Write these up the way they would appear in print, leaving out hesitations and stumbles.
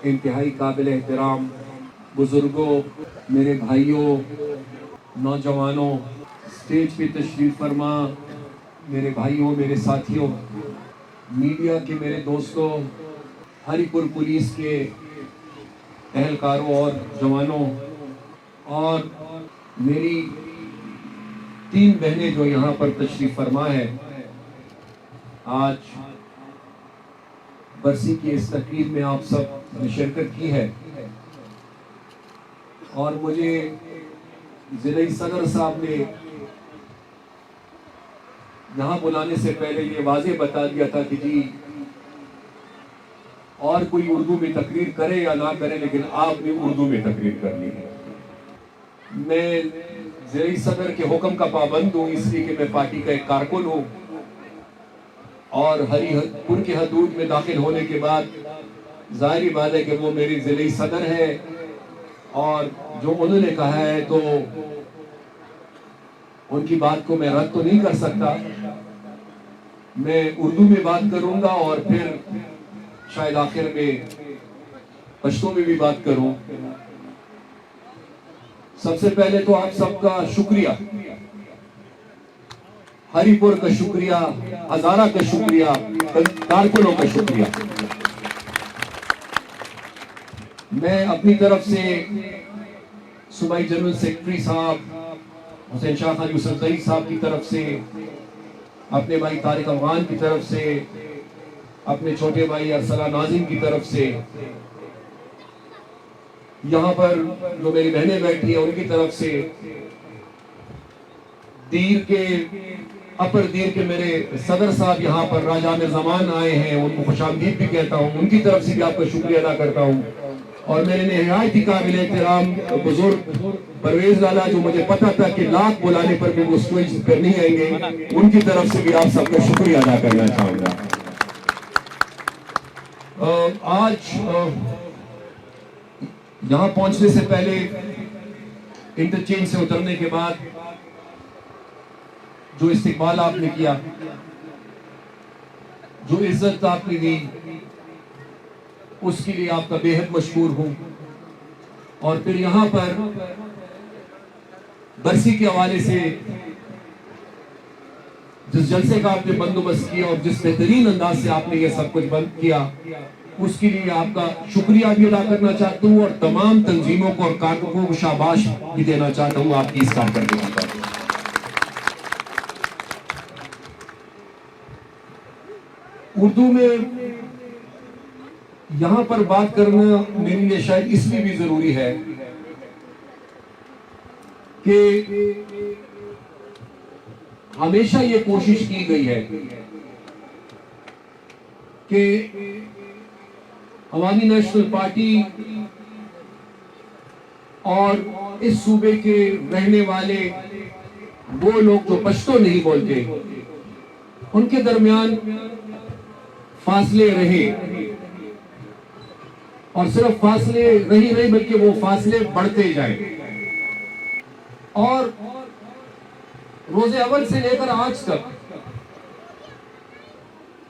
इंतहाई काबिल एहतराम बुजुर्गों, मेरे भाइयों, नौजवानों, स्टेज पे तशरीफ फरमा मेरे भाइयों, मेरे साथियों, मीडिया के मेरे दोस्तों, हरिपुर पुलिस के एहलकारों और जवानों, और मेरी 3 बहनें जो यहाँ पर तशरीफ फरमा है। आज बरसी की इस तकरीब में आप सब ने शिरकत की है और मुझे ज़िले सदर साहब ने यहाँ बुलाने से पहले ये वाज़ेह बता दिया था कि जी और कोई उर्दू में तकरीर करे या ना करे, लेकिन आपने उर्दू में तकरीर करनी है। मैं ज़िले सदर के हुक्म का पाबंद हूँ, इसलिए कि मैं पार्टी का एक कारकुन हूँ और हरिपुर के हदूद में दाखिल होने के बाद ज़ाहिरी बात है कि वो मेरी ज़िले सदर है और जो उन्होंने कहा है तो उनकी बात को मैं रद्द तो नहीं कर सकता। मैं उर्दू में बात करूंगा और फिर शायद आखिर में पश्तो में भी बात करूं। सबसे पहले तो आप सबका शुक्रिया, हरिपुर का शुक्रिया, हजारा का शुक्रिया, कारकुनों का शुक्रिया। मैं अपनी तरफ से सूबाई जनरल सेक्रेटरी साहब हुसैन शाह खान यूसुफजई साहब की तरफ से, अपने भाई तारिक अफगान की तरफ से, अपने छोटे भाई अरसला नाजिम की तरफ से, यहाँ पर जो मेरी बहनें बैठी हैं उनकी तरफ से, दीर के अपर दीर के मेरे सदर साहब यहाँ पर राजा आमिर ज़मान आए हैं, उनको खुशामदीद भी कहता हूँ, उनकी तरफ से भी आपका शुक्रिया अदा करता हूँ। और मेरे निहायती काबिल एहतराम बुजुर्ग परवेज लाला, जो मुझे पता था कि लाख बुलाने पर भी वो स्टेज पर नहीं आएंगे, उनकी तरफ से भी आप सबका शुक्रिया अदा करना चाहूंगा। आज यहाँ पहुंचने से पहले इंटरचेंज से उतरने के बाद जो इस्तेमाल आपने किया, जो इज्जत आपने दी, उसके लिए आपका बेहद मशहूर हूं। और फिर यहाँ पर बरसी के हवाले से जिस जलसे का आपने बंदोबस्त किया और जिस बेहतरीन अंदाज से आपने ये सब कुछ बंद किया, उसके लिए आपका शुक्रिया भी अदा करना चाहता हूँ और तमाम तंजीमों को और कारकुनों को शाबाश भी देना चाहता हूँ आपकी इस कारकर्दगी पर। उर्दू में यहाँ पर बात करना मेरे लिए शायद इसलिए भी जरूरी है कि हमेशा ये कोशिश की गई है कि अवामी नेशनल पार्टी और इस सूबे के रहने वाले वो लोग जो पश्तो नहीं बोलते, उनके दरमियान फासले रहे और सिर्फ फासले नहीं बल्कि वो फासले बढ़ते जाए। और रोजे अव्वल से लेकर आज तक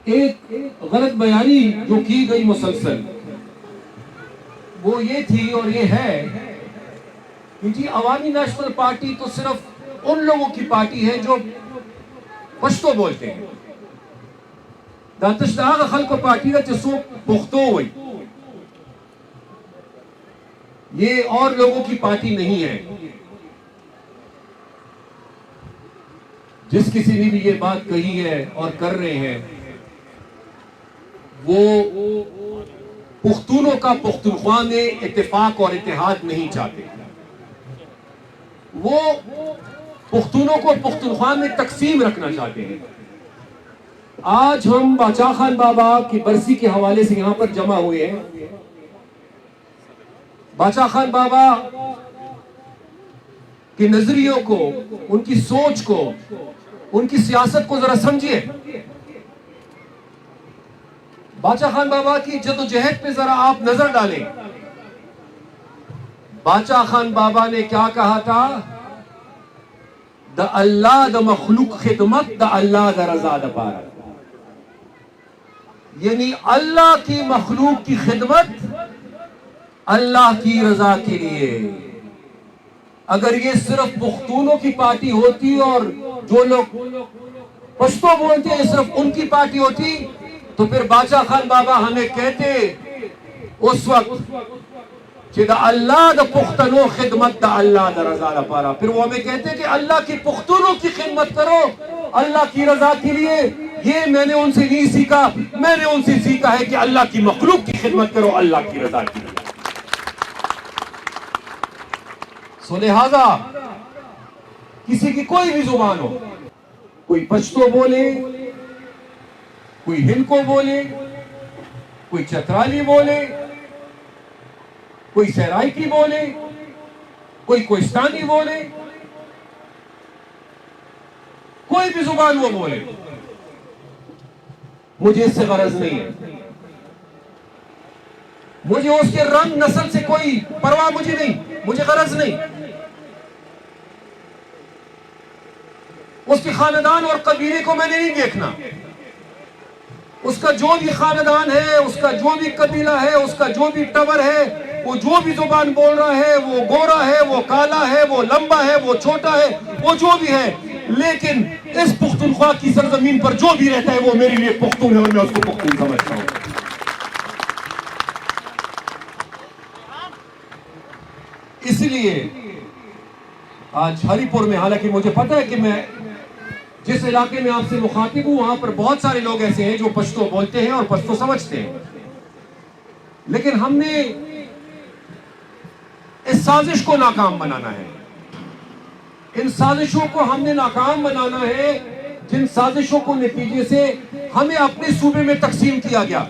एक गलत बयानी जो की गई मुसलसल, वो ये थी और ये है कि जी अवामी नेशनल पार्टी तो सिर्फ उन लोगों की पार्टी है जो पश्तो बोलते हैं। दातश्ताग खल्क पार्टी का जिसो पुख्तो हुई, ये और लोगों की पार्टी नहीं है। जिस किसी ने भी ये बात कही है और कर रहे हैं, वो पुख्तूनों का पुख्तूनख्वा में इत्तेफाक और इत्तेहाद नहीं चाहते। वो पुख्तूनों को पुख्तूनख्वा में तकसीम रखना चाहते हैं। आज हम बादशाह खान बाबा की बरसी के हवाले से यहाँ पर जमा हुए हैं। बादशाह खान बाबा के नजरियों को, उनकी सोच को, उनकी सियासत को जरा समझिए। बादशाह खान बाबा की जदोजहद पे जरा आप नजर डालें। बादशाह खान बाबा ने क्या कहा था? द अल्लाह द मखलूक खिदमत, the Allah the Raza the पारा। यानी अल्लाह की मखलूक की खिदमत अल्लाह की रजा के लिए। अगर ये सिर्फ पुख्तूनों की पार्टी होती और जो लोग पश्तो बोलते हैं सिर्फ उनकी पार्टी होती, तो फिर बादशाह खान बाबा हमें कहते उस वक्त कि अल्लाह द पुख्तनो खिदमत the Allah the Raza the पारा। फिर वो हमें कहते कि अल्लाह की पुख्तनों की खिदमत करो अल्लाह की रजा के लिए। ये मैंने उनसे नहीं सीखा, मैंने उनसे सीखा है कि अल्लाह की मखलूक की खिदमत करो अल्लाह की रजा के लिए। सो लिहाजा किसी की कोई भी जुबान हो, कोई पश्तो बोले, कोई हिंदको बोले, कोई चतराली बोले, कोई सराइकी बोले, कोई कोहिस्तानी बोले, कोई भी जुबान वो बोले, मुझे इससे गरज नहीं है। मुझे उसके रंग नस्ल से कोई परवाह मुझे नहीं, मुझे गरज नहीं। उसके खानदान और कबीले को मैंने नहीं देखना। उसका जो भी खानदान है, उसका जो भी कबीला है, उसका जो भी टबर है, वो जो भी जुबान बोल रहा है, वो गोरा है, वो काला है, वो लंबा है, वो छोटा है, वो जो भी है, लेकिन इस पुख्तूनख्वा की सरजमीन पर जो भी रहता है वो मेरे लिए पुख्तून है और मैं उसको पुख्तून समझता हूं। इसलिए आज हरिपुर में, हालांकि मुझे पता है कि मैं जिस इलाके में आपसे मुखातिब हूं वहां पर बहुत सारे लोग ऐसे हैं जो पश्तो बोलते हैं और पश्तो समझते हैं, लेकिन हमने इस साजिश को नाकाम बनाना है। इन साजिशों को हमने नाकाम बनाना है जिन साजिशों को नतीजे से हमें अपने सूबे में तकसीम किया गया।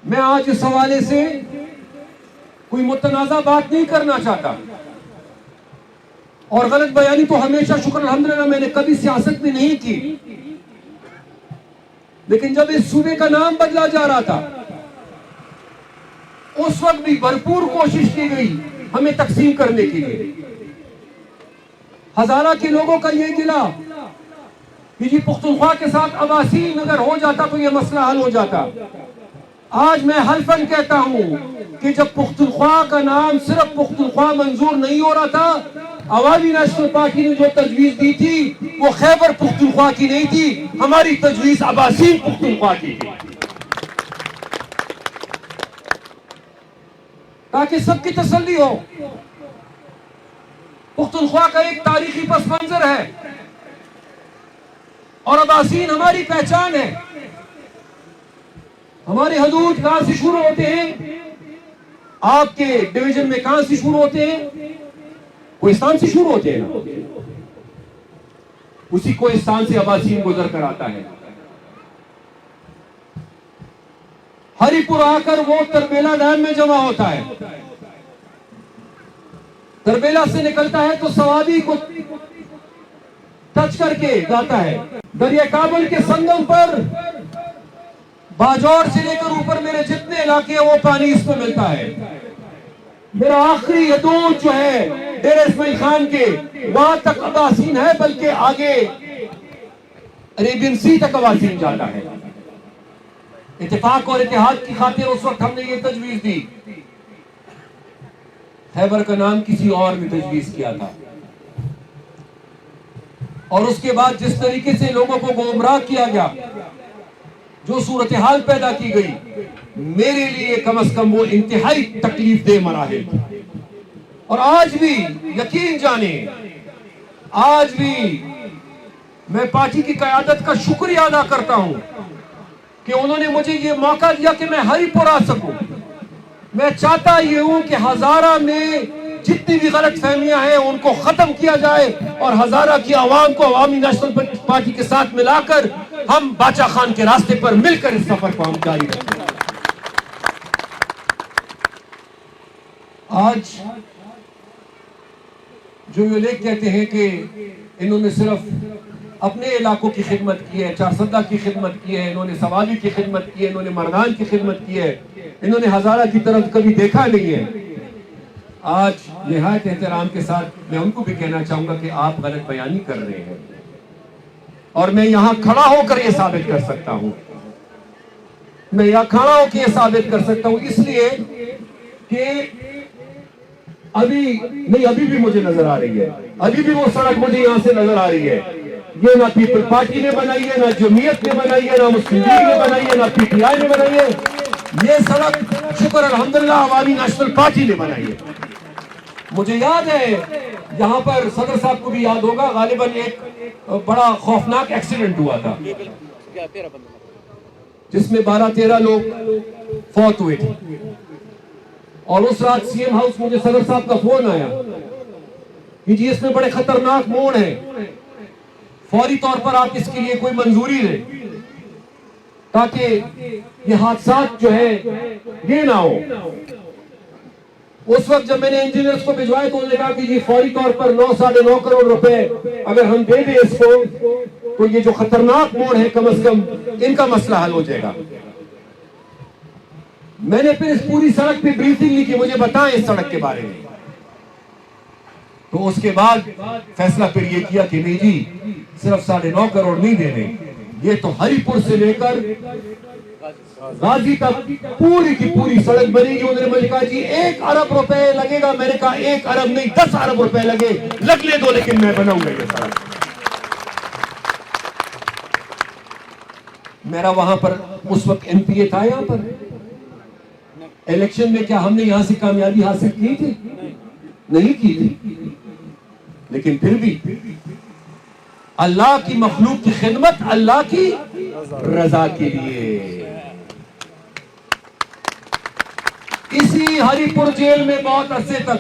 मैं आज इस हवाले से कोई मुतनाज़ा बात नहीं करना चाहता, और गलत बयानी तो हमेशा शुक्र अल्हम्दुलिल्लाह मैंने कभी सियासत में नहीं की, लेकिन जब इस सूबे का नाम बदला जा रहा था उस वक्त भी भरपूर कोशिश की गई हमें तकसीम करने के लिए। हजारा के लोगों का यह गिला कि जी पुख्तूनख्वा के साथ अबासीन अगर हो जाता तो यह मसला हल हो जाता। आज मैं हल्फन कहता हूं कि जब पुख्तूनख्वा का नाम सिर्फ पुख्तूनख्वा मंजूर नहीं हो रहा था, अवामी नेशनल पार्टी ने जो तजवीज दी थी वो खैबर पुख्तूनख्वा की नहीं थी, हमारी तजवीज अबासीन पुख्तूनख्वा की थी, ताकि सबकी तसल्ली हो। पुख्तूनख्वा का एक तारीखी पस मंजर है और अबासीन हमारी पहचान है। हमारे हदूद कहां से शुरू होते हैं, आपके डिवीजन में कहां से शुरू होते हैं? कोहिस्तान से शुरू होते हैं ना, उसी कोहिस्तान से अबासीन गुजर कर आता है। हरिपुर आकर वो तरबेला डैम में जमा होता है, तरबेला से निकलता है तो सवादी को टच करके जाता है। दरिया काबुल के संगम पर बाजौर से लेकर ऊपर मेरे जितने इलाके हैं वो पानी इसको मिलता है। मेरा आखिरी हदूद जो है डेरा इस्माइल खान के, वहां तक अबासीन है, बल्कि आगे अरेबियन सी तक अबासीन जाता है। इत्तेफाक और इत्तेहाद की खातिर उस वक्त हमने ये तजवीज दी, खैबर का नाम किसी और ने तजवीज किया था, और उसके बाद जिस तरीके से लोगों को गुमराह किया गया, जो सूरत हाल पैदा की गई, मेरे लिए कम से कम वो इंतहाई तकलीफ दे मराहिल थी। और आज भी यकीन जाने, आज भी मैं पार्टी की क़यादत का शुक्रिया अदा करता हूं कि उन्होंने मुझे ये मौका दिया कि मैं हरिपुर आ सकूं। मैं चाहता ये हूं कि हजारा में जितनी भी गलत फहमियां हैं उनको खत्म किया जाए और हजारा की आवाम को अवामी नेशनल पार्टी के साथ मिलाकर हम बादशाह खान के रास्ते पर मिलकर इस सफर को हम जारी रखें। आज जो ये लोग कहते हैं कि इन्होंने सिर्फ अपने इलाकों की खिदमत की है, चारसदा की खिदमत की है, इन्होंने सवाली की खिदमत की है, इन्होंने मरदान की खिदमत की है, इन्होंने हजारा की तरफ कभी देखा नहीं है, आज निहायत एहतराम के साथ मैं उनको भी कहना चाहूंगा कि आप गलत बयानी कर रहे हैं, और मैं यहां खड़ा होकर यह साबित कर सकता हूं। मैं यहां खड़ा होकर यह साबित कर सकता हूं, इसलिए कि अभी भी मुझे नजर आ रही है, अभी भी वो सड़क मुझे यहां से नजर आ रही है। ये ना पीपल पार्टी ने बनाई है, ना जमीयत ने बनाई है, ना मुस्लिम लीग ने बनाई है, ना पीटीआई ने बनाई है। ये सड़क शुक्र अल्हम्दुलिल्लाह अवामी नेशनल पार्टी ने बनाई है। मुझे याद है, यहाँ पर सदर साहब को भी याद होगा, गालिबन एक बड़ा खौफनाक एक्सीडेंट हुआ था जिसमें 12-13 लोग फौत हुए थे। और उस रात सीएम हाउस मुझे सदर साहब का फोन आया कि जी इसमें बड़े खतरनाक मोड़ है, फौरी तौर पर आप इसके लिए कोई मंजूरी दें ताकि ये हादसा जो है ये ना हो। उस वक्त जब मैंने इंजीनियर्स को भिजवाया तो उन्होंने कहा कि जी फौरी तौर पर 9-9.5 करोड़ रुपए अगर हम दे दें इसको तो ये जो खतरनाक मोड़ है कम से कम इनका मसला हल हो जाएगा। मैंने फिर इस पूरी सड़क पे ब्रीफिंग ली कि मुझे बताएं इस सड़क के बारे में। तो उसके बाद फैसला फिर ये किया कि नहीं जी सिर्फ 9.5 करोड़ नहीं देने, ये तो हरिपुर से लेकर गाजी तक पूरी की पूरी सड़क बनेगी। उन्होंने मुझे कहा जी 1 अरब रुपए लगेगा। मैंने कहा 1 अरब नहीं 10 अरब रुपए लगने दो, लेकिन मैं बनाऊंगा ये सड़क। मेरा वहां पर उस वक्त एमपीए था यहां पर इलेक्शन में। क्या हमने यहां से कामयाबी हासिल की थी? नहीं की थी, लेकिन फिर भी अल्लाह की मखलूक की खिदमत अल्लाह की रजा के लिए। इसी हरिपुर जेल में बहुत अरसे तक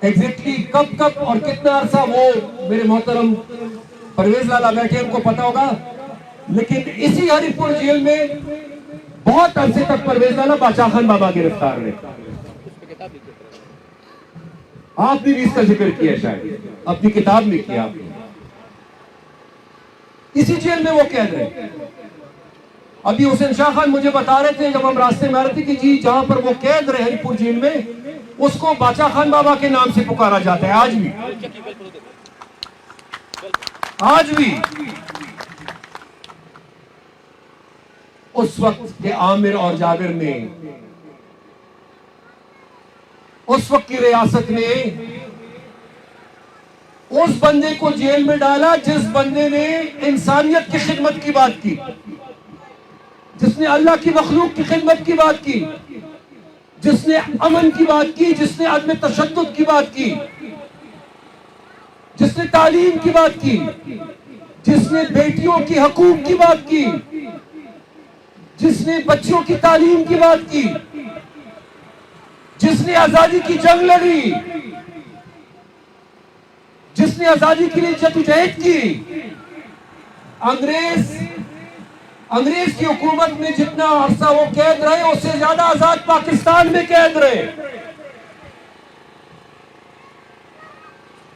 एग्जैक्टली कब और कितना अरसा वो मेरे मोहतरम परवेज लाला बैठे उनको पता होगा, लेकिन इसी हरिपुर जेल में बहुत अरसे तक परवेज लाला बादशाह खान बाबा गिरफ्तार रहे। आपने भी इसका जिक्र किया, शायद अपनी किताब में किया आपने। इसी जेल में वो कैद रहे। अभी हुसैन शाह खान मुझे बता रहे थे जब हम रास्ते में आ रहे थे कि जी जहां पर वो कैद रहे हरिपुर जेल में उसको बादशाह खान बाबा के नाम से पुकारा जाता है आज भी। उस वक्त के आमिर और जाबिर ने, उस वक्त की रियासत ने उस बंदे को जेल में डाला जिस बंदे ने इंसानियत की खिदमत की बात की, जिसने अल्लाह की मखलूक की खिदमत की बात की, जिसने अमन की बात की, जिसने अदम तशद्दुद की बात की, जिसने तालीम की बात की, जिसने बेटियों की हकूक की बात की, जिसने बच्चों की तालीम की बात की, जिसने आजादी की जंग लड़ी, जिसने आजादी के लिए जद्दोजहद की। अंग्रेज की हुकूमत में जितना अरसा वो कैद रहे उससे ज्यादा आजाद पाकिस्तान में कैद रहे।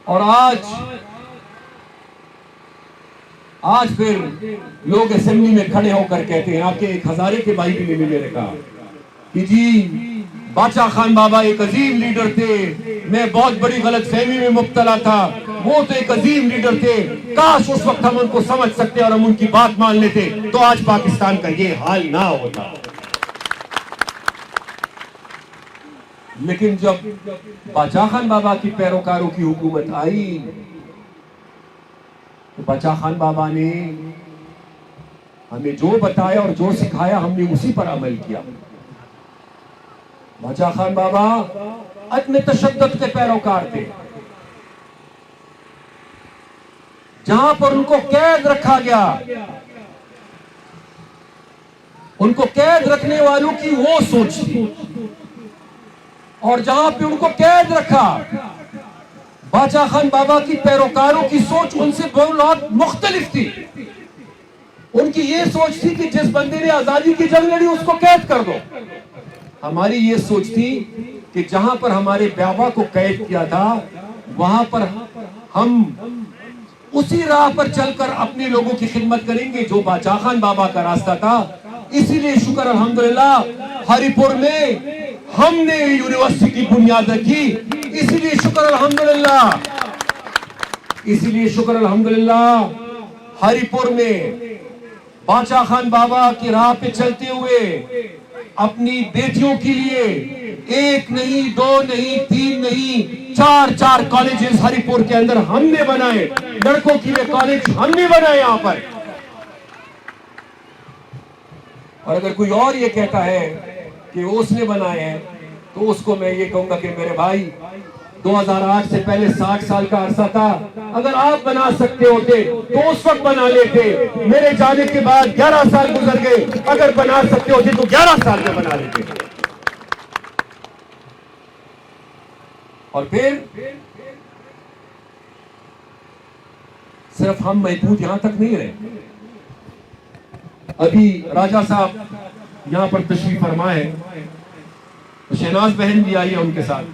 और आज फिर लोग असेंबली में खड़े होकर कहते हैं, आपके एक हजारे के भाई भी ने मेरे कहा कि जी बादशाह खान बाबा एक अजीम लीडर थे, मैं बहुत बड़ी गलत फहमी में मुब्तला था, वो तो एक अजीम लीडर थे, काश उस वक्त हम उनको समझ सकते और हम उनकी बात मान लेते तो आज पाकिस्तान का ये हाल ना होता। लेकिन जब बादशाह खान बाबा की पैरोकारों की हुकूमत आई तो बादशाह खान बाबा ने हमें जो बताया और जो सिखाया हमने उसी पर अमल किया। बादशाह खान बाबा अदम तशद्दुद के पैरोकार थे। जहां पर उनको कैद रखा गया, उनको कैद रखने वालों की वो सोच थी, और जहां पे उनको कैद रखा बादशाह खान बाबा की पैरोकारों की सोच उनसे बहुत मुख्तलिफ थी। उनकी ये सोच थी कि जिस बंदे ने आजादी की जंग लड़ी उसको कैद कर दो। हमारी ये सोच थी कि जहां पर हमारे बाबा को कैद किया था वहां पर हम उसी राह पर चलकर अपने लोगों की खिदमत करेंगे जो बादशाह खान बाबा का रास्ता था। इसीलिए शुक्र अल्हम्दुलिल्लाह हरिपुर में हमने यूनिवर्सिटी की बुनियाद रखी। इसीलिए शुक्र अल्हम्दुलिल्लाह हरिपुर में बादशाह खान बाबा की राह पे चलते हुए अपनी बेटियों के लिए एक नहीं, दो नहीं, तीन नहीं, चार चार कॉलेजेस हरिपुर के अंदर हमने बनाए। लड़कों के लिए कॉलेज हमने बनाए यहां पर। और अगर कोई और ये कहता है कि उसने बनाए हैं, तो उसको मैं ये कहूंगा कि मेरे भाई, 2008 से पहले 60 साल का अरसा था। अगर आप बना सकते होते तो उस वक्त बना लेते। मेरे जाने के बाद 11 साल गुजर गए। अगर बना सकते होते तो 11 साल में बना लेते। और फिर सिर्फ हम महबूद यहां तक नहीं रहे। अभी राजा साहब यहां पर तशरीफ फरमा है, तो शहनाज बहन भी आई है उनके साथ।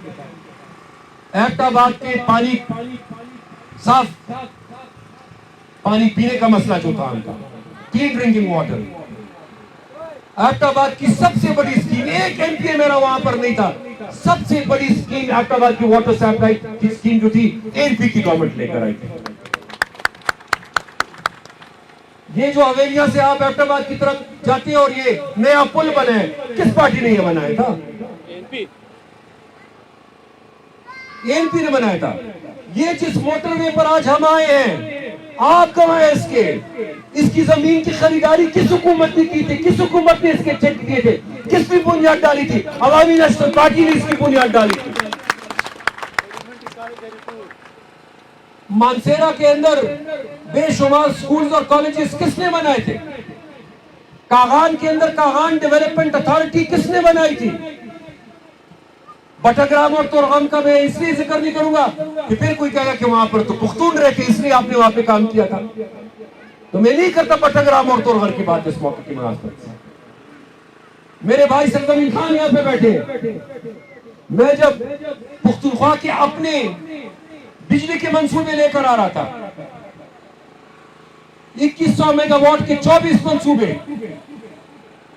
एबटाबाद के पानी, साफ पानी पीने का मसला जो था उनका, क्लीन ड्रिंकिंग वाटर, एबटाबाद की सबसे बड़ी स्कीम, एक एमपी मेरा वहां पर नहीं था, सबसे बड़ी स्कीम एबटाबाद की वाटर सप्लाई की स्कीम जो थी, एमपी की गवर्नमेंट लेकर आई थी। ये जो हवेलियां से आप एबटाबाद की तरफ जाते हैं और ये नया पुल बना है, किस पार्टी ने ये बनाया था? एनपी ने बनाया था। ये जिस मोटरवे पर आज हम आए हैं, आप कमाए इसके, इसकी जमीन की खरीदारी किस हुकूमत ने की थी? किस हुकूमत ने इसके चेक दिए थे? किसने बुनियाद डाली थी? अवामी नेशनल पार्टी ने इसकी बुनियाद डाली थी। मानसेरा के अंदर बेशुमार स्कूल्स और कॉलेजेस किसने बनाए थे? कागान के अंदर कागान डेवलपमेंट अथॉरिटी किसने बनाई थी? बटग्राम और तोरगम का मैं इसलिए जिक्र नहीं करूंगा कि फिर कोई कहेगा कि वहां पर तो पुख्तून रहते इसलिए आपने वहां पे काम किया था। तो मैं नहीं करता बटग्राम और तोरगम की बात इस मौके की मुनासबत से। मेरे भाई सरजमीन खान यहाँ पे बैठे, मैं जब पुख्तूनख्वा के अपने बिजली के मंसूबे लेकर आ रहा था, 2100 मेगावाट के 24 मंसूबे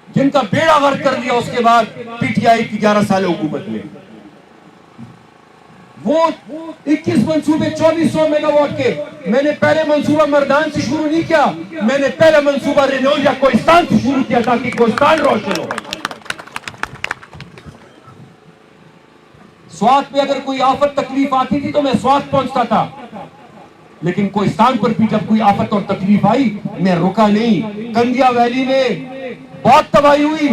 जिनका बेड़ा गर्क कर दिया उसके बाद पीटीआई की 11 साल हुकूमत में, वो 21 मंसूबे 2400 मेगावाट के, मैंने पहले मंसूबा मर्दान से शुरू नहीं किया, मैंने पहले मंसूबा रेनौल या कोहिस्तान से शुरू किया ताकि कोहिस्तान रोशन हो। स्वात पे अगर कोई आफत तकलीफ आती थी तो मैं स्वात पहुंचता था, लेकिन कोहिस्तान पर भी जब कोई आफत और तकलीफ आई मैं रुका नहीं। कंदिया वैली में बहुत तबाही हुई,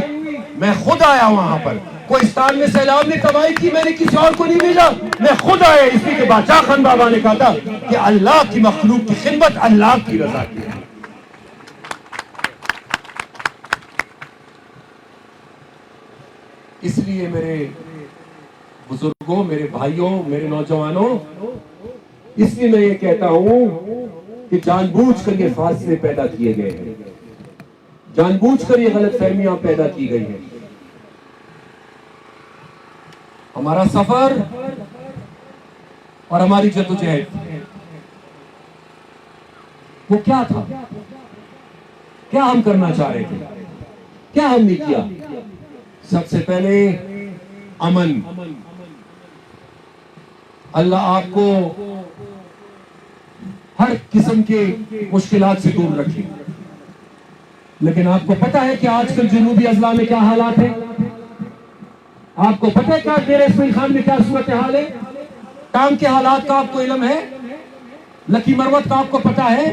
मैं खुद आया वहां पर। कोहिस्तान में सैलाब ने तबाही की, मैंने किसी और को नहीं भेजा, मैं खुद आया। इसलिए कि बादशाह खान बाबा ने कहा था कि अल्लाह की मखलूक की खिदमत अल्लाह की रजा की है। इसलिए मेरे बुजुर्गों, मेरे भाइयों, मेरे नौजवानों, इसलिए मैं ये कहता हूं कि जानबूझकर ये फासले पैदा किए गए हैं, जानबूझकर ये गलत फहमियां पैदा की गई हैं। हमारा सफर और हमारी जद्दोजहद वो क्या था? क्या हम करना चाह रहे थे? क्या हमने किया? सबसे पहले अमन। अल्लाह आपको हर किस्म के मुश्किलात से दूर रखे, लेकिन आपको पता है कि आजकल जनूबी अजला में क्या हालात है? आपको पता है क्या डेरा इस्माइल खान में क्या सूरत हाल है? काम के हालात का आपको इल्म है? लकी मरवत का आपको पता है?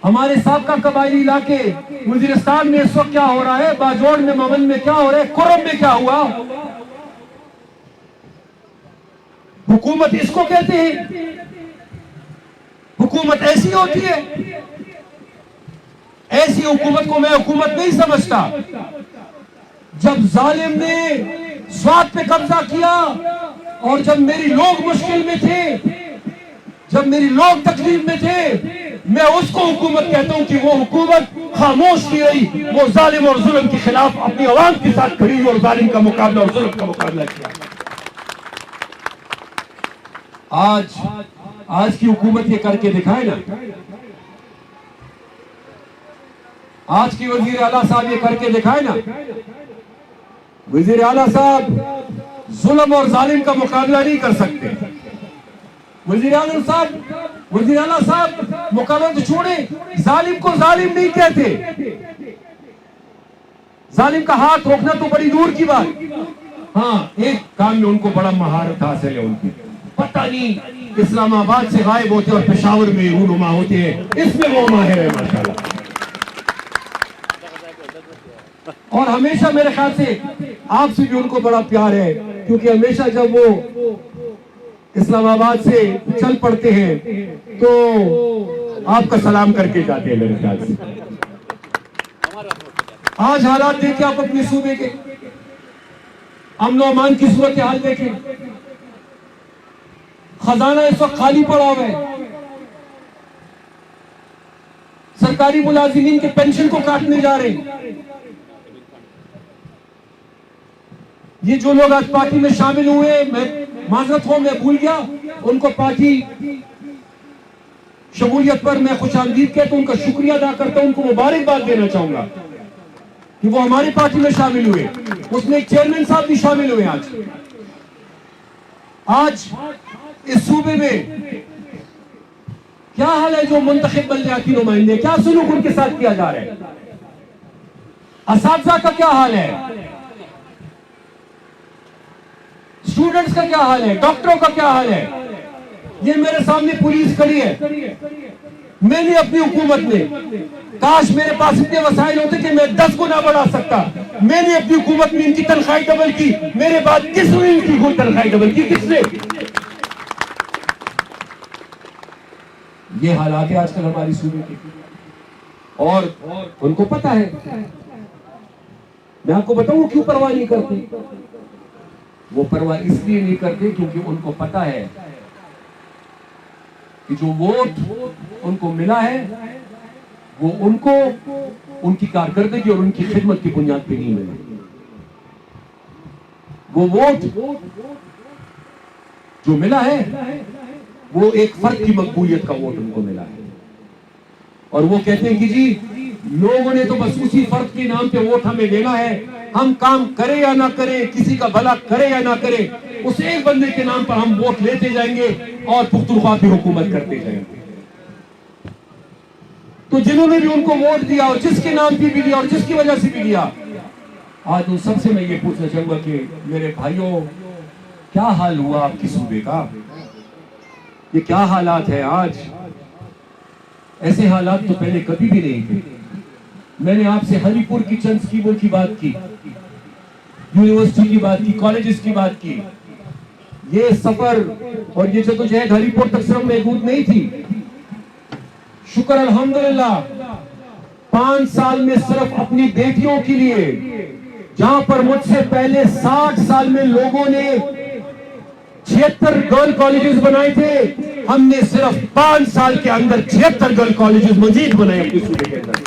हमारे साबका कबायली इलाके वजीरिस्तान में इस वक्त क्या हो रहा है? बाजोड़ में, ममन में क्या हो रहा है? कुरम में क्या हुआ? हुकूमत इसको कहते हैं? हुकूमत ऐसी होती है? ऐसी हुकूमत को मैं हुकूमत नहीं समझता। जब जालिम ने स्वात पे कब्जा किया और जब मेरी लोग मुश्किल में थे, जब मेरी लोग तकलीफ में थे, मैं उसको हुकूमत कहता हूं कि वो हुकूमत खामोश की रही, वो जालिम और जुल्म के खिलाफ अपनी आवाम के साथ खड़ी और जालिम का मुकाबला और जुल्म का मुकाबला किया। आज की हुकूमत ये करके दिखाए ना, आज की वजीर आला साहब ये करके दिखाए ना। वजीर आला साहब जुल्म और जालिम का मुकाबला नहीं कर सकते, वजीर आजम साहब, वजीर आला साहब, मुकर्रर तो छोड़े, जालिम को जालिम नहीं कहते। जालिम का हाथ रोकना तो बड़ी दूर की बात। हाँ, एक काम में उनको बड़ा महारत हासिल है उनकी। पता नहीं इस्लामाबाद से गायब होते और पेशावर में रूनुमा होते हैं, इसमें वो माहिर है माशाल्लाह। और हमेशा मेरे ख्याल से आपसे भी उनको बड़ा प्यार है, क्योंकि हमेशा जब वो इस्लामाबाद से चल पड़ते हैं तो आपका सलाम करके जाते हैं मेरे ख्याल से। आज हालात देखें आप अपने सूबे के, अमन और अमान की सूरत हाल देखें। खजाना इस वक्त खाली पड़ा हुआ है, सरकारी मुलाजिमीन के पेंशन को काटने जा रहे हैं। ये जो लोग आज पार्टी में शामिल हुए, मैं माजरत हो, मैं भूल गया उनको पार्टी शमूलियत पर मैं खुशामदीद कहता हूं, उनका शुक्रिया अदा करता हूं, उनको मुबारकबाद देना चाहूंगा कि वो हमारी पार्टी में शामिल हुए। उसमें एक चेयरमैन साहब भी शामिल हुए। आज इस सूबे में क्या हाल है? जो मुंतखब बलदियाती नुमाइंदे, क्या सुलूक उनके साथ किया जा रहा है? असातिज़ा का क्या हाल है? स्टूडेंट्स का क्या हाल है? डॉक्टरों का क्या हाल है? ये मेरे सामने पुलिस खड़ी है। मैंने अपनी हुकूमत में, काश मेरे पास इतने वसाइल होते कि मैं 10 गुना बढ़ा सकता, मैंने अपनी हुकूमत में इनकी तनख्वाही डबल की। मेरे बाद किसने इनकी कोई तनख्वाही डबल की? किसने? ये हालात है आजकल हमारी सूबे की, और उनको पता है। मैं आपको बताऊं क्यों परवाह नहीं करते? वो परवाह इसलिए नहीं करते क्योंकि उनको पता है कि जो वोट उनको मिला है वो उनको उनकी कारकर्दगी और उनकी खिदमत की बुनियाद पे नहीं मिला। वो वोट जो मिला है वो एक फर्द की मकबूलियत का वोट उनको मिला है, और वो कहते हैं कि जी लोगों ने तो बस उसी फर्द के नाम पे वोट हमें देना है, हम काम करें या ना करें, किसी का भला करें या ना करें, उस एक बंदे के नाम पर हम वोट लेते जाएंगे और पुख्तनख्वा की हुकूमत करते जाएंगे। तो जिन्होंने भी उनको वोट दिया और जिसके नाम पे भी दिया और जिसकी वजह से भी दिया, आज उन सबसे मैं ये पूछना चाहूंगा कि मेरे भाइयों, क्या हाल हुआ आपकी सूबे का? ये क्या हालात है आज? ऐसे हालात तो पहले कभी भी नहीं थे। मैंने आपसे हरीपुर की चंद स्कीमों की बात की, यूनिवर्सिटी की बात की, कॉलेजेस की बात की। ये सफर और ये जदोजहद हरीपुर तक सिर्फ महदूद नहीं थी। शुक्र अल्हम्दुलिल्लाह 5 साल में सिर्फ अपनी बेटियों के लिए, जहां पर मुझसे पहले 60 साल में लोगों ने 76 गर्ल कॉलेजेस बनाए थे, हमने सिर्फ 5 साल के अंदर 76 गर्ल कॉलेजेस मजीद बनाए अपने सूबे के अंदर।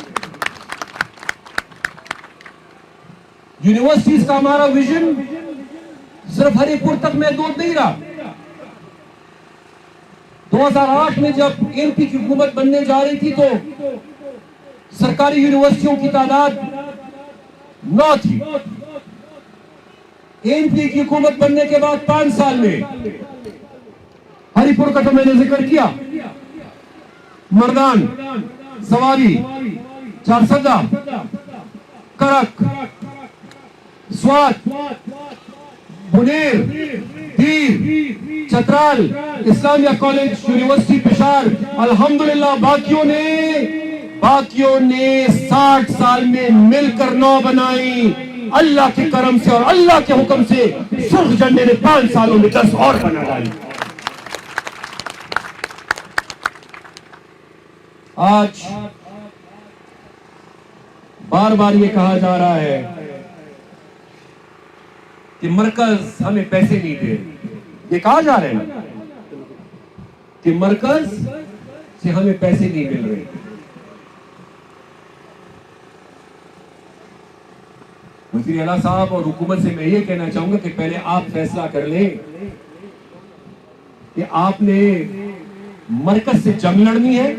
यूनिवर्सिटीज का हमारा विजन सिर्फ हरीपुर तक महदूद नहीं रहा। 2008 में जब एमपी की हुकूमत बनने जा रही थी तो सरकारी यूनिवर्सिटियों की तादाद 9 थी। एमपी की हुकूमत बनने के बाद 5 साल में हरीपुर का तो मैंने जिक्र किया, मर्दान, सवारी, चारसदा, करक, स्वात, बुनेर, दीर, चतराल, इस्लामिया कॉलेज, यूनिवर्सिटी पेशार, अल्हम्दुलिल्लाह बाकियों ने 60 साल में मिलकर 9 बनाई। अल्लाह के करम से और अल्लाह के हुक्म से सुर्ख झंडे ने 5 सालों में 10 और बना डाली। आज बार बार ये कहा जा रहा है कि मरकज हमें पैसे नहीं दे रहे। ये कहा जा रहा है कि मरकज से हमें पैसे नहीं मिल रहे। वज़ीर आला साहब और हुकूमत से मैं ये कहना चाहूंगा कि पहले आप फैसला कर लें कि आपने मरकज से जंग लड़नी है,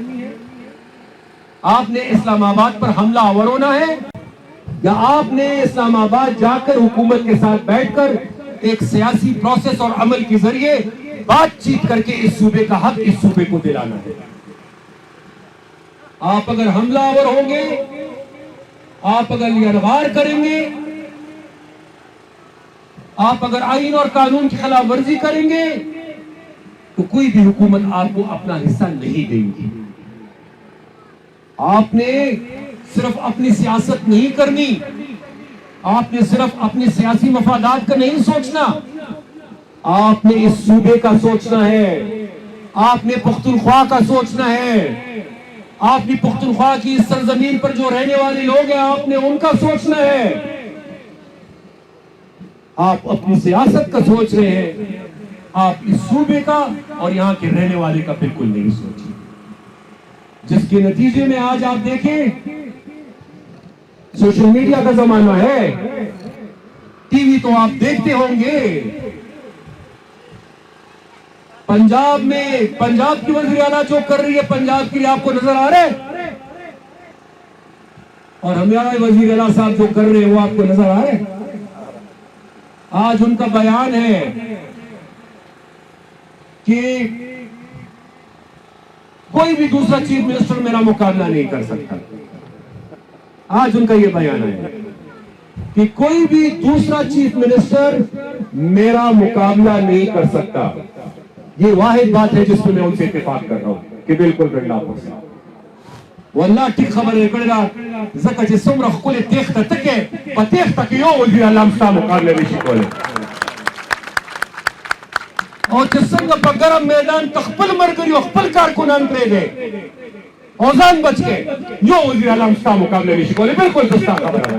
आपने इस्लामाबाद पर हमला आवर होना है, या आपने इस्लामाबाद जाकर हुकूमत के साथ बैठकर एक सियासी प्रोसेस और अमल के जरिए बातचीत करके इस सूबे का हक इस सूबे को दिलाना है। आप अगर हमलावर होंगे, आप अगर लियारवार करेंगे, आप अगर आईन और कानून की खिलाफ वर्जी करेंगे तो कोई भी हुकूमत आपको अपना हिस्सा नहीं देगी। आपने सिर्फ अपनी सियासत नहीं करनी, आपने सिर्फ अपने सियासी मफादात का नहीं सोचना, आपने इस सूबे का सोचना है, आपने पुख्तनख्वा का सोचना है, आपने पुख्तनख्वा की इस सरजमीन पर जो रहने वाले लोग हैं आपने उनका सोचना है। आप अपनी सियासत का सोच रहे हैं, आप इस सूबे का और यहां के रहने वाले का बिल्कुल नहीं सोचिए, जिसके नतीजे में आज आप देखें सोशल मीडिया का जमाना है, टीवी तो आप देखते होंगे। पंजाब में पंजाब की वज़ीर आला जो कर रही है पंजाब के लिए आपको नजर आ रहा है, और हमारे वज़ीर आला साहब जो कर रहे हैं वो आपको नजर आ रहे हैं। आज उनका बयान है कि कोई भी दूसरा चीफ मिनिस्टर मेरा मुकाबला नहीं कर सकता। आज उनका यह बयान है कि कोई भी दूसरा चीफ मिनिस्टर मेरा मुकाबला नहीं कर सकता। ये वाहिद बात है जिसमें मैं उनसे इत्तेफाक कर रहा हूं कि बिल्कुल गंडापुर से वल्लाह ठीक खबर है कड़गा जका जे सुमरा खुले तेख तके पतेख तक यो वज़ीर आला सा मुकाबले में शिकोले और जिसंग बगरम मैदान तखपल मर करियो खपल कारकुनान करे दे औजान बच के यो वज़ीर आला सा मुकाबले में शिकोले बिल्कुल दस्ता खबर है।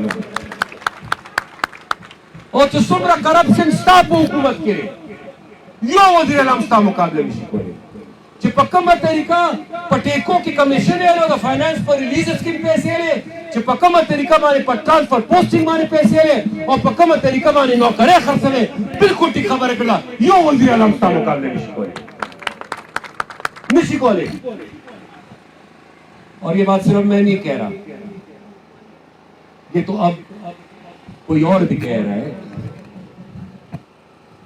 और जिसंग करप्शन स्टॉप हुकूमत के यो वज़ीर आला सा मुकाबले में शिकोले चिपकम तरीका पटेको की कमीशन है लो फाइनेंस पर रिलीज स्कीम पैसे ले चिपकम तरीका माने पर ट्रांसफर पोस्टिंग माने पैसे ले और पकम तरीका माने नौकरे खर्च ले बिल्कुल ठीक खबर है बिल्ला यो वज़ीर आला का मुकाबले निशिकोले। और ये बात सिर्फ मैं नहीं कह रहा, ये तो अब कोई और भी कह रहा है।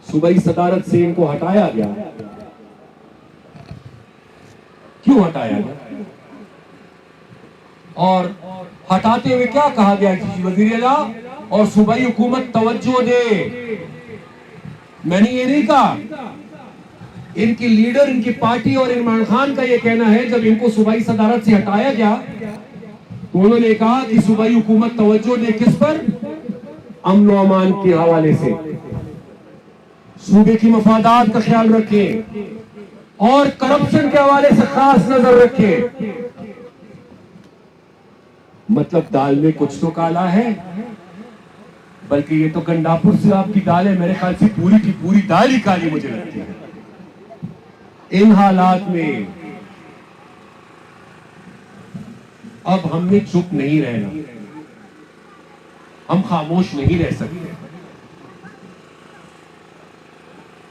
सूबाई सदारत से इनको हटाया गया, क्यों हटाया गया और हटाते हुए क्या कहा गया कि वज़ीर आला और सूबाई हुकूमत तवज्जो दे। मैंने ये नहीं कहा, इनकी लीडर इनकी पार्टी और इमरान खान का ये कहना है जब इनको सूबाई सदारत से हटाया गया तो उन्होंने कहा कि सूबाई हुकूमत तवज्जो दे किस पर, अमन व अमान के हवाले से सूबे की मफादात का ख्याल रखे और करप्शन के हवाले से खास नजर रखे। मतलब दाल में कुछ तो काला है, बल्कि ये तो गंडापुर से आपकी दाल है, मेरे ख्याल से पूरी की पूरी दाल ही काली मुझे लगती है। इन हालात में अब हमने चुप नहीं रहना, हम खामोश नहीं रह सकते।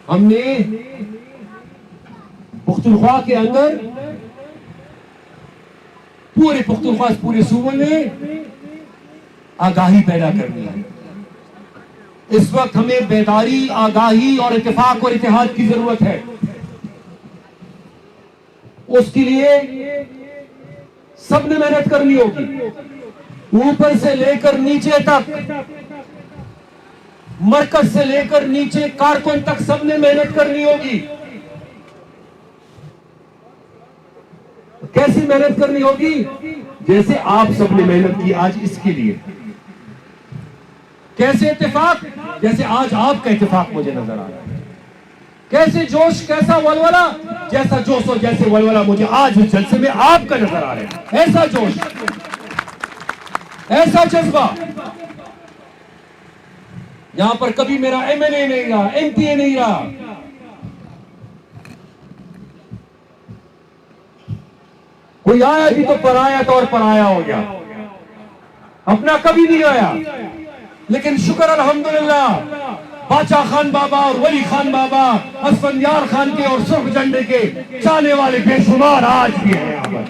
हमने पुख्तनख्वा के अंदर पूरे पुख्तनख्वा पूरे सूबे में आगाही पैदा करनी है। इस वक्त हमें बेदारी, आगाही और इत्तेफाक और इत्तेहाद की जरूरत है। उसके लिए सबने मेहनत करनी होगी, ऊपर से लेकर नीचे तक, मरकज से लेकर नीचे कारकुन तक सबने मेहनत करनी होगी। कैसी मेहनत करनी होगी? जैसे आप सबने मेहनत की आज इसके लिए। कैसे इत्तेफाक? जैसे आज आपका इत्तेफाक मुझे नजर आ रहा है। कैसे जोश, कैसा वलवला? जैसा जोश और जैसे वलवला मुझे आज इस जलसे में आपका नजर आ रहा है। ऐसा जोश, ऐसा जज्बा। यहां पर कभी मेरा एमएलए नहीं रहा, एमपीए नहीं रहा, कोई आया भी तो पराया तौर पर आया हो गया, अपना कभी नहीं आया। लेकिन शुक्र अल्हम्दुलिल्लाह बादशाह खान बाबा और वली खान बाबा, असफंदियार खान के और सुर्ख झंडे के चाहने वाले बेशुमार आज भी हैं यहां पर।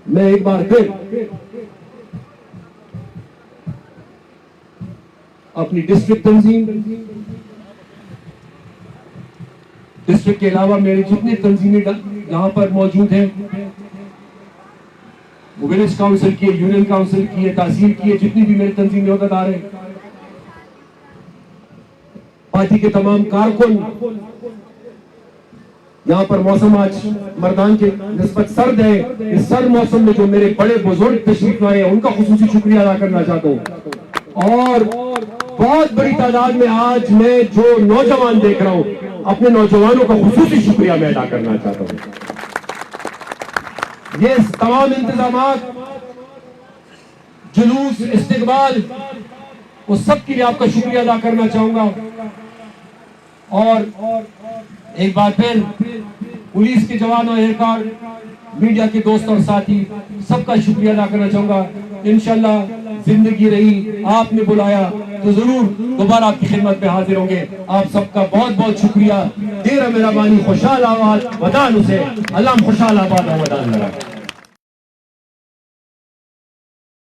मैं एक बार फिर अपनी डिस्ट्रिक्ट तंजीम, डिस्ट्रिक्ट के अलावा मेरे जितने तंजीमें यहाँ पर मौजूद हैं, विलेज काउंसिल की, यूनियन काउंसिल की, तहसील की, जितनी भी मेरे तंजीमें होदार हैं, पार्टी के तमाम कारकुन, यहाँ पर मौसम आज मर्दान के निस्बत सर्द है, इस सर्द मौसम में जो मेरे बड़े बुजुर्ग तशरीफ लाए हैं उनका खुसूसी शुक्रिया अदा करना चाहता हूँ। और बहुत बड़ी तादाद में आज मैं जो नौजवान देख रहा हूँ, अपने नौजवानों का खुसूसी शुक्रिया मैं अदा करना चाहता हूँ। ये तमाम इंतजामात, जुलूस, इस्तिकबाल, उस सब के लिए आपका शुक्रिया अदा करना चाहूंगा। और एक बार फिर पुलिस के जवानों, एहलकार, मीडिया के दोस्त और साथी सबका शुक्रिया अदा करना चाहूंगा। इंशाल्लाह जिंदगी रही, आपने बुलाया तो जरूर दोबारा आपकी खिदमत में हाजिर होंगे। आप सबका बहुत बहुत शुक्रिया। देर मेहरबानी, खुशहाल आबाद वदान उसे अल्लाह खुशहाल आबाद वदान लगा।